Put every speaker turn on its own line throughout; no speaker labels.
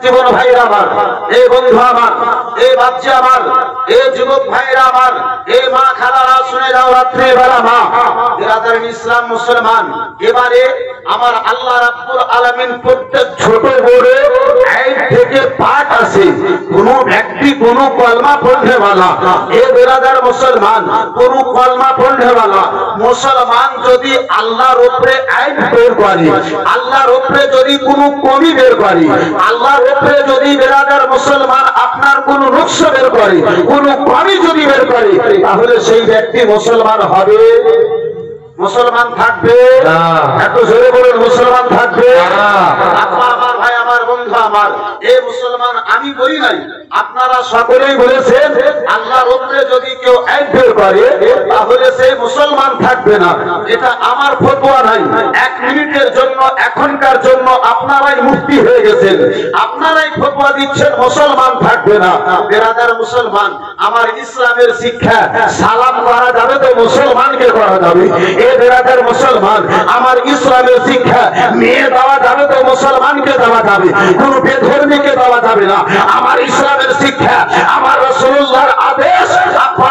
জীবন ভাইরা আমার, এই বন্ধু আমার, এই বাচ্চা আমার, এই যুবক ভাইরা আমার, এই মা খালারা শুনে যাও রাত্রে বেলা মা বিরাদার ইসলাম মুসলমান। এবারে আমার আল্লাহ রাব্বুল আলামিন প্রত্যেক ছোট বড় আইন থেকে পাঠ আছে। কোন ব্যক্তি কোন কলমা পড়নেওয়ালা এ বিরাদার মুসলমান, কোন কলমা পড়নেওয়ালা মুসলমান যদি আল্লাহর উপরে আইন বের করে, আল্লাহর উপরে যদি কোনো কমি বের করে, আল্লাহর উপরে যদি বিরাদার মুসলমান আপনার কোন নকশ বের করে, কোন কমি যদি বের করে, তাহলে সেই ব্যক্তি মুসলমান হবে? মুসলমান থাকবে? এত জোরে বলুন, মুসলমান থাকবে? আমার ভাই আমার বন্ধু আমার, এই মুসলমান আমি বলি নাই, আপনারা সকলেই বলেছেন আল্লাহর উপরে যদি কেউ আইন বের করে তাহলে সেই মুসলমান থাকবে না। এটা আমার ফতোয়া নাই। এক মিনিটের জন্য এখনকার জন্য আপনারাই মুফতি হয়ে গেছেন, আপনারাই ফতোয়া দিচ্ছেন মুসলমান থাকবে না। বিরাদার মুসলমান, আমার ইসলামের শিক্ষা সালাম করা যাবে তো মুসলমানকে করা যাবে। এ বিরাদার মুসলমান, আমার ইসলামের শিক্ষা মেয়ে দেওয়া যাবে তো মুসলমানকে দেওয়া যাবে, কোন বেধর্মীকে দেওয়া যাবে না। আমার ইসলামের শিক্ষা, আমার রাসূলুল্লাহর আদেশ।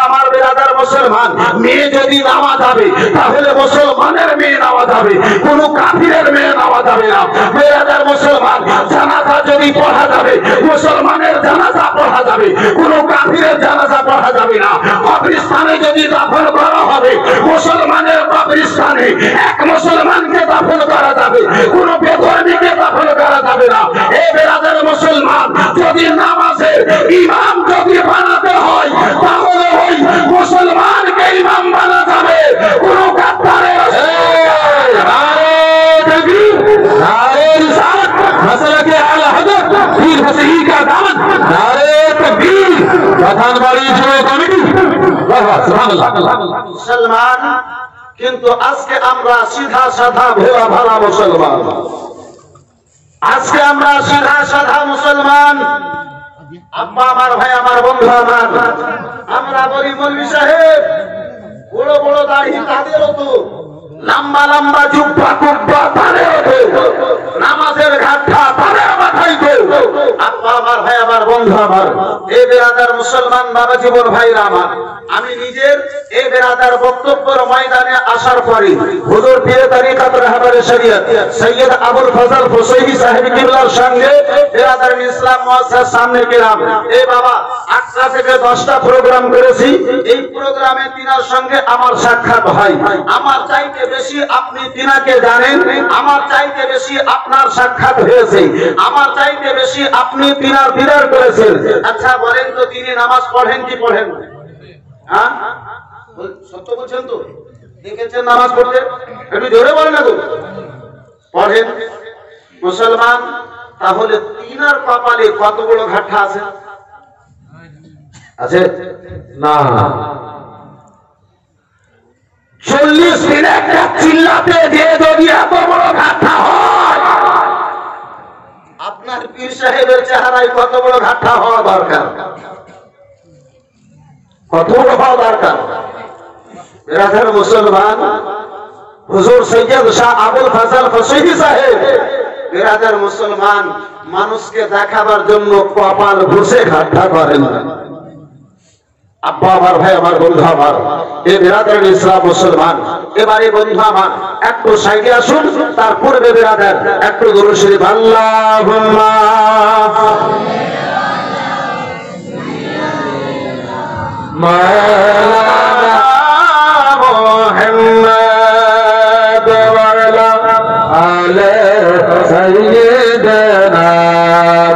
আমার বিরাদার মুসলমান, মেয়ে যদি নেওয়া যাবে তাহলে মুসলমানের মেয়ে নেওয়া যাবে, কোন কাফিরের মেয়ে নেওয়া যাবে না। বিরাদার মুসলমান, জানাজা যদি পড়া যাবে মুসলমানের জানাজা পড়া যাবে, কোন কাফিরের জানাজা পড়া যাবে না। কবরস্থানে যদি দাফন করা হবে মুসলমানের কবরস্থানে এক মুসলমানকে দাফন করা যাবে, কোন বেধর্মীকে দাফন করা যাবে না। এই বিরাদার মুসলমান, যদি নামাজে ইমাম যদি বানাতে হয় তাহলে ওই মুসলমানকে ইমাম বানা যাবে, কোন গাদ্দারের মুসলমান। কিন্তু আজকে আমরা সিধা সাধা ভোলা ভালা মুসলমান, আজকে আমরা সিধা সাধা মুসলমান। আব্বা আমার ভাই আমার বন্ধু আমার, আমরা বলি মৌলভী সাহেব বড় বড় দাড়ি তাদেরও তো, লম্বা লম্বা জুব্বা কুব্বা তাদেরও তো, নামাজের ঘাটটা তাদের মাথায় তো। আব্বা আমার ভাই আমার বন্ধু আমার, এই বিরাদার মুসলমান বাবা জীবন ভাইরা আমার, আমি নিজের এই বিরাদার বক্তব্যের ময়দানে আসার পরে হুজুর পীর তরিকত রাহবারে শরীয়ত সৈয়দ আবুল ফজল হুসাইনি সাহেব কিবলার সঙ্গে বিরাদার ইসলাম মুআসসাস সামনে গেলাম। এই বাবা 8টা থেকে 10টা প্রোগ্রাম করেছি, এই প্রোগ্রামে তিনার সঙ্গে আমার সাক্ষাৎ হয়। আমার চাইতে বেশি আপনি তিনাকে জানেন, আমার চাইতে বেশি আপনার সাক্ষাৎ হয়েছে, আমার চাইতে বেশি আপনি তিনার দিদার করেছেন। আচ্ছা বলেন তো, তিনি নামাজ পড়েন কি পড়েন? হ্যাঁ সত্য বলছেন তো? দেখেছেন নামাজ পড়তে? একটু জোরে বলেন না। তো পড়েন মুসলমান, তাহলে তিনার কপালে কত বড় ঘাটটা আছে? আছে না? 40 দিন একটা চিল্লাতে দিয়ে যদি এত বড় ঘাটটা হয়, আপনার পীর সাহেবের চেহারায় কত বড় ঘাটটা হওয়া দরকার? কত বড় হওয়া দরকার? বিরাদার মুসলমান, হুজুর সৈয়দ শাহ আবুল ফজল হুসাইনি সাহেব বিরাদার মুসলমান মানুষকে দেখাবার জন্য কপাল ঘষে ঘাটটা করেন না। আব্বা আমার ভাই আমার বন্ধু আমার, এই বিরাদার ইসলাম মুসলমান, এবারে বন্ধু আমার একটু সাইডে আসুন। তার পূর্বে বিরাদার একটু দরুদ শরীফ আল্লাহুম্মা মাওলানা মুহাম্মদ ওয়া আলা আলি সাইয়্যিদিনা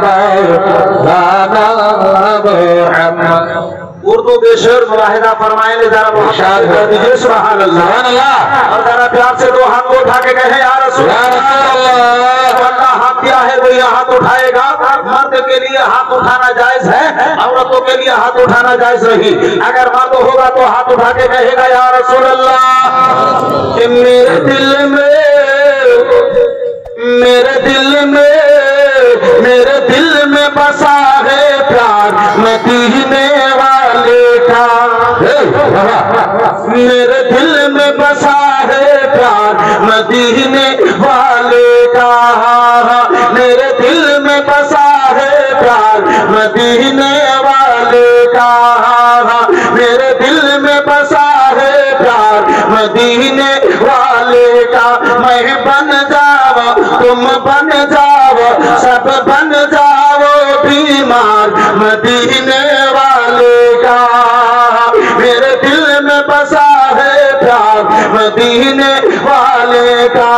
মাওলানা মুহাম্মদ। उर्दू बेशर मुलाहिदा फरमाएंगे जरा मुशाहिद कर दीजिए सुभान अल्लाह, और जरा प्यार से दो हाथ उठा के कहे या रसूल अल्लाह। हाथ दिया है वो यहाँ हाथ उठाएगा। मर्द के लिए हाथ उठाना जायज है, औरतों के लिए हाथ उठाना जायज नहीं। अगर मर्द होगा तो हाथ उठा के कहेगा या रसूल अल्लाह। मेरे दिल में, मेरे दिल में, मेरे दिल में बसा है प्यार मदीने वाले का। मेरे दिल में बसा है प्यार मदीने वाले का, मेरे दिल में बसा है मदीने वाले का, मेरे दिल में बसा है प्यार मदीने वाले का। मैं बन जाओ तुम बन जाओ सब बन जाओ बीमार मदीने वाले का, मेरे दिल में बसा है प्यार मदीने वाले का।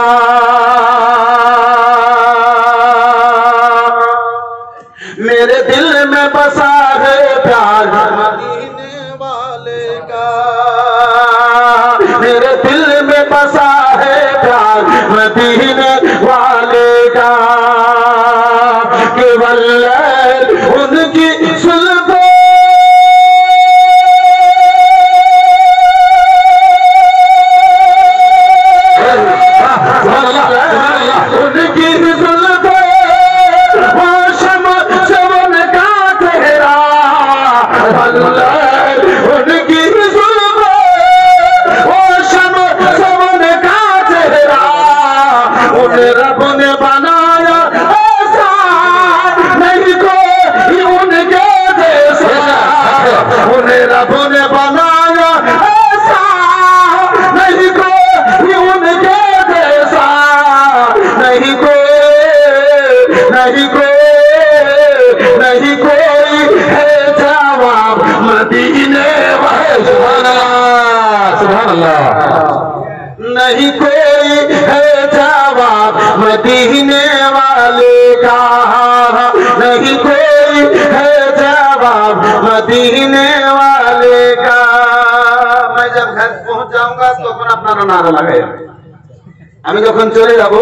मेरे दिल में बसा है प्यार मदीने वाले का, मेरे दिल में बसा है प्यार मदीने वाले का। केवल उनकी सुल्फ़े नहीं कोई है जवाब मदीने वाले का, नहीं कोई है जवाब मदीने वाले का। मैं जब घर पहुंच जाऊंगा तो अपना नारा लगाए, আমি যখন চলে যাব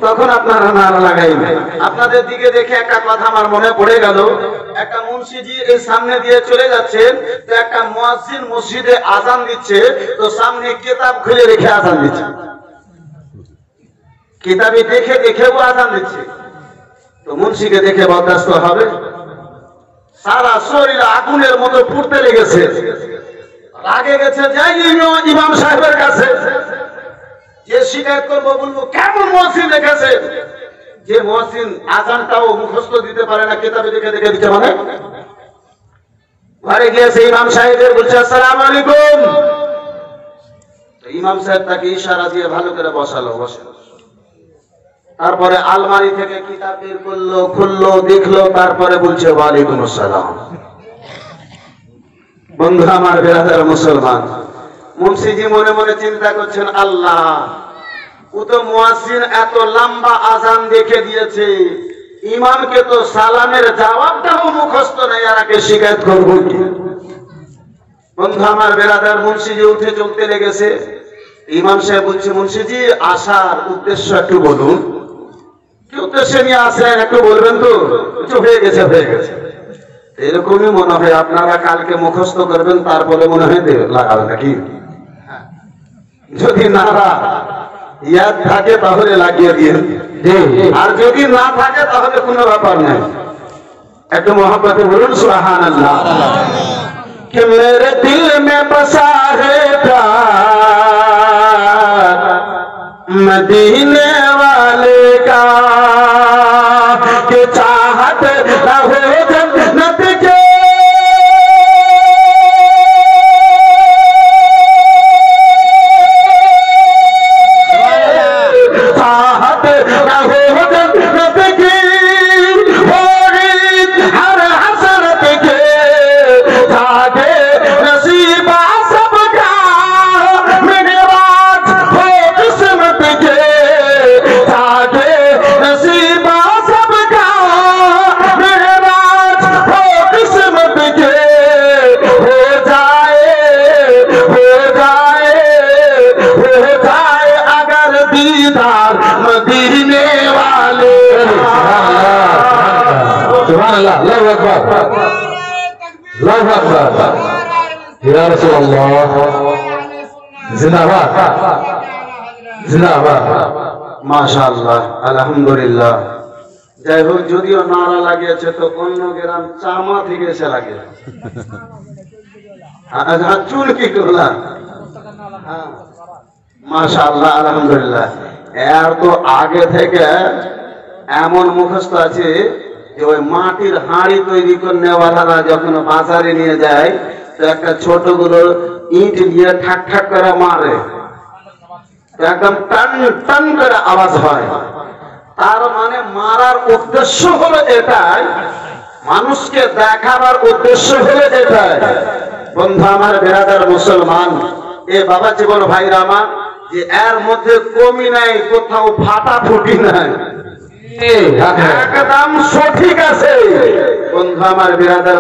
তখন আপনারা নারা লাগাইবেন। আপনাদের দিকে দেখে একটা কথা আমার মনে পড়ে গেল, একটা মুন্সিজি এই সামনে দিয়ে চলে যাচ্ছেন, তো একটা মুয়াজ্জিন মসজিদে আযান দিচ্ছে, তো সামনে কিতাব খুলে রেখে আযান দিচ্ছে, কিতাবে দেখে দেখে ও আযান দিচ্ছে। তো মুন্সিকে দেখে বরদাস্ত হবে? সারা শরীর আগুনের মতো পুড়তে লেগেছে, রাগে গেছে, যাই ইমাম সাহেবের কাছে যে শিকায়ত করবো, বলবো কেমন মুয়াজ্জিন রেখেছে, যে মুয়াজ্জিন আযানটাও মুখস্থ দিতে পারে না, কিতাবে দেখে দেখে দিতে মানে। ঘরে গিয়েছে ইমাম সাহেবের, বলছে আসসালামু আলাইকুম। তো ইমাম সাহেব তাকে ইশারা দিয়ে ভালো করে বসালো, তারপরে আলমারি থেকে কিতাব বের করলো, খুললো, দেখলো, তারপরে বলছে ওয়ালাইকুম আসসালাম। বন্ধু আমার, বেরাদার মুসলমান, মুন্সিজি মনে মনে চিন্তা করছেন, আল্লাহ ও তো মুয়াজ্জিন এত লম্বা আযান দেখে দিয়েছে, ইমামকে তো সালামের জবাবটাও মুখস্থ নেই, আর আগে শিকায়ত করব কি? বন্ধু আমার, বেরাদার, মুন্সিজি উঠে চলতে লেগেছে। ইমাম সাহেব বলছে, মুন্সিজি আসার উদ্দেশ্য একটু বলুন, কি উদ্দেশ্য নিয়ে আসেন একটু বলবেন তো? কিছু হয়ে গেছে, হয়ে গেছে। এরকমই মনে হয় আপনারা কালকে মুখস্থ করবেন, তারপরে মনে হয় লাগাবেন নাকি? যদি নারা ইয়াদ থাকে তাহলে লাগিয়ে দিয়ে, আর যদি না থাকে তাহলে কোনো ব্যাপার নাই। একটু মহব্বতে বলুন সুবহানাল্লাহ। कि मेरे दिल में बसा है प्यार मदीने वाले का, कि चाहत रहो जन्नत के, या रसूलल्लाह जिंदाबाद जिंदाबाद माशाআল্লাহ আলহামদুলিল্লাহ। যাই হোক, যদিও নারা লাগিয়েছে তো অন্য গ্রাম চামা থেকে এসে লাগে, চুল কি করলা, মাশাআল্লাহ আলহামদুলিল্লাহ। এর তো আগে থেকে এমন মুখস্থ আছে, যে ওই মাটির হাঁড়ি তৈরি করনেওয়ালারা যখন বাজারে নিয়ে যায় তো একটা ছোটগুলো ইট দিয়ে ঠাক ঠাক করে মারে, একদম টান টান করে আওয়াজ হয়। তার মানে মারার উদ্দেশ্য হলো এটাই, মানুষকে দেখাবার উদ্দেশ্য হলো এটাই। বন্ধু আমার, বেরাদার মুসলমান, এ বাবা জীবন ভাইরা আমার, যে এর মধ্যে কমি নাই, কোথাও ফাটাফুটি নাই, একদম সঠিক আছে। বন্ধু আমার, বেরাদার